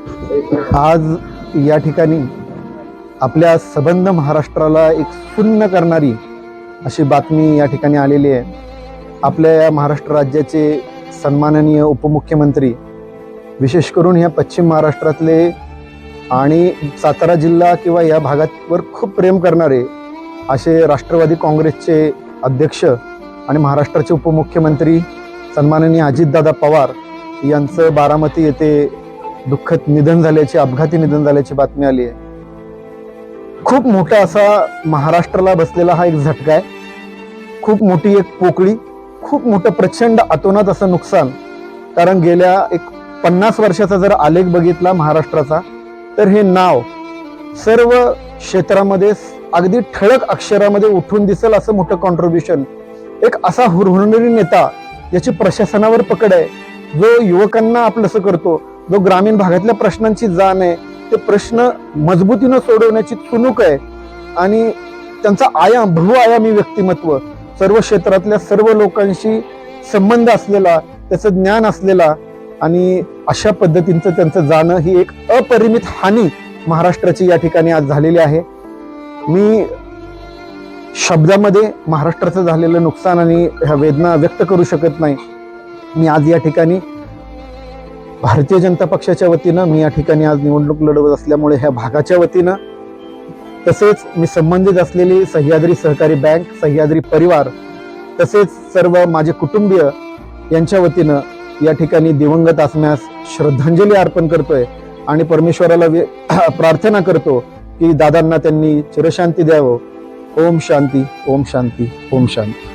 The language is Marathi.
आज या ठिकाणी आपल्या सबंध महाराष्ट्राला एक सुन्न करणारी अशी बातमी या ठिकाणी आलेली आहे। आपल्या या महाराष्ट्र राज्याचे सन्माननीय उपमुख्यमंत्री, विशेष करून या पश्चिम महाराष्ट्रातले आणि सातारा जिल्हा किंवा या भागावर खूप प्रेम करणारे असे राष्ट्रवादी काँग्रेसचे अध्यक्ष आणि महाराष्ट्राचे उपमुख्यमंत्री सन्माननीय अजितदादा पवार यांचं बारामती येथे दुःखद निधन झाल्याची, अपघाती निधन झाल्याची बातमी आली आहे। खूप मोठा असा महाराष्ट्राला बसलेला हा एक झटका आहे, खूप मोठी एक पोकळी, खूप मोठं प्रचंड अतोनात असं नुकसान। कारण गेल्या एक 50 वर्षाचा जर आलेख बघितला महाराष्ट्राचा, तर हे नाव सर्व क्षेत्रामध्ये अगदी ठळक अक्षरामध्ये उठून दिसेल असं मोठं कॉन्ट्रीब्युशन, एक असा हुरहुरणारी नेता ज्याची प्रशासनावर पकड आहे, जो युवकांना आपलंसं करतो, जो ग्रामीण भागातल्या प्रश्नांची जाण आहे, ते प्रश्न मजबूतीनं सोडवण्याची चुणूक आहे आणि त्यांचा बहुआयामी व्यक्तिमत्व, सर्व क्षेत्रातल्या सर्व लोकांशी संबंध असलेला, त्याचं ज्ञान असलेला आणि अशा पद्धतीचं त्यांचं जाणं ही एक अपरिमित हानी महाराष्ट्राची या ठिकाणी आज झालेली आहे। मी शब्दामध्ये महाराष्ट्राचं झालेलं नुकसान आणि ह्या वेदना व्यक्त करू शकत नाही। मी आज या ठिकाणी भारतीय जनता पक्षाच्या वतीनं मी या ठिकाणी आज निवडणूक लढवत असल्यामुळे ह्या भागाच्या वतीनं, तसेच मी संबंधित असलेली सह्याद्री सहकारी बँक, सह्याद्री परिवार, तसेच सर्व माझे कुटुंबीय यांच्या वतीनं या ठिकाणी दिवंगत आत्म्यास श्रद्धांजली अर्पण करतोय आणि परमेश्वराला प्रार्थना करतो की दादांना त्यांनी चिरशांती द्यावं। ओम शांती, ओम शांती, ओम शांती।